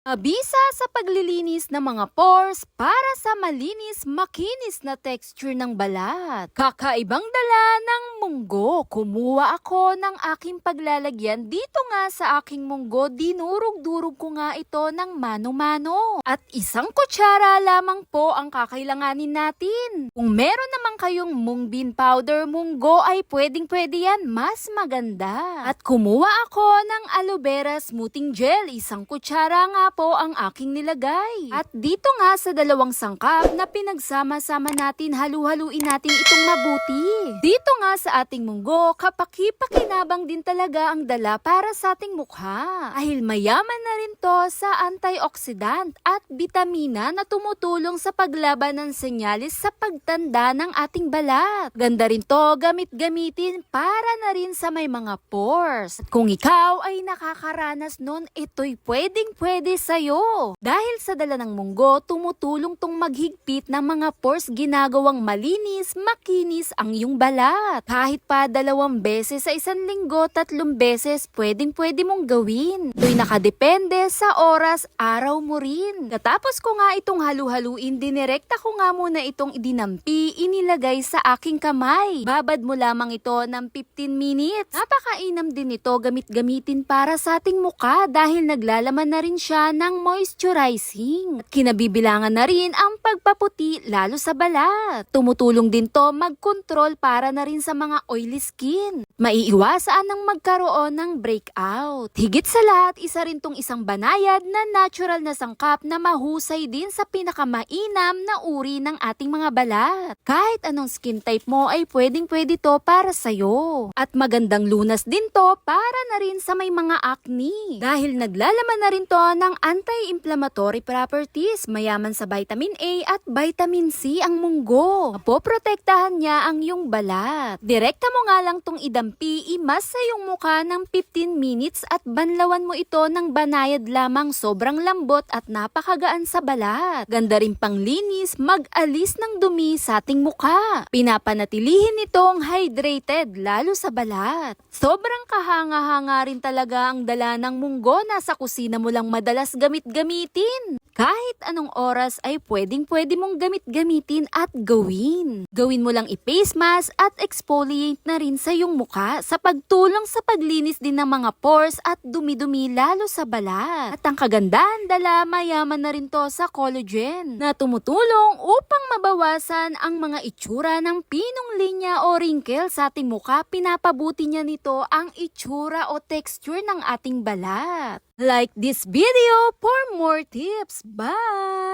Abisa sa paglilinis ng mga pores para sa malinis, makinis na texture ng balat. Kakaibang dala ng munggo. Kumuha ako ng aking paglalagyan dito nga sa aking munggo. Dinurog-durog ko nga ito ng mano-mano. At isang kutsara lamang po ang kakailanganin natin. Kung meron naman kayong mung bean powder, munggo ay pwedeng-pwede yan. Mas maganda. At kumuha ako ng aloe vera smoothing gel. Isang kutsara nga po ang aking nilagay. At dito nga sa dalawang sangkap na pinagsama-sama natin, halu-haluin natin itong mabuti. Dito nga sa ating munggo, kapaki-pakinabang din talaga ang dala para sa ating mukha. Dahil mayaman na rin to sa antioxidant at bitamina na tumutulong sa paglaban ng senyalis sa pagtanda ng ating balat. Ganda rin to gamit-gamitin para na rin sa may mga pores. At kung ikaw ay nakakaranas nun, ito'y pwedeng-pwede sa'yo. Dahil sa dala ng munggo, tumutulong tong maghigpit ng mga pores, ginagawang malinis, makinis ang iyong balat. Kahit pa 2 beses sa isang linggo, 3 beses, pwedeng-pwede mong gawin. Ito'y nakadepende sa oras, araw mo rin. Katapos ko nga itong halu-haluin, dinirekta ko nga muna itong idinampi, inilagay sa aking kamay. Babad mo lamang ito ng 15 minutes. Napakainam din ito gamit-gamitin para sa ating muka dahil naglalaman na rin siya ng moisturizing. At kinabibilangan na rin ang pagpaputi lalo sa balat. Tumutulong din to mag-control para na rin sa mga oily skin. Maiiwasan ng magkaroon ng breakout. Higit sa lahat, isa rin tong isang banayad na natural na sangkap na mahusay din sa pinakamainam na uri ng ating mga balat. Kahit anong skin type mo ay pwedeng-pwede to para sa'yo. At magandang lunas din to para na rin sa may mga acne. Dahil naglalaman na rin to ng anti-inflammatory properties, mayaman sa vitamin A at vitamin C ang munggo. Mapoprotektahan niya ang iyong balat. Direkta mo nga lang tong idampi, imas sa iyong mukha ng 15 minutes at banlawan mo ito ng banayad lamang, sobrang lambot at napakagaan sa balat. Ganda rin panglinis, mag-alis ng dumi sa ating mukha. Pinapanatilihin itong hydrated lalo sa balat. Sobrang kahanga-hanga rin talaga ang dala ng munggo, nasa kusina mo lang madalas gamit-gamitin. Kahit anong oras ay pwedeng-pwede mong gamit-gamitin at gawin. Gawin mo lang i-face mask at exfoliate na rin sa iyong mukha sa pagtulong sa paglinis din ng mga pores at dumi-dumi lalo sa balat. At ang kagandahan dala, mayaman na rin to sa collagen na tumutulong upang mabawasan ang mga itsura ng pinong linya o wrinkle sa ating mukha. Pinapabuti niya nito ang itsura o texture ng ating balat. Like this video for more tips. Bye!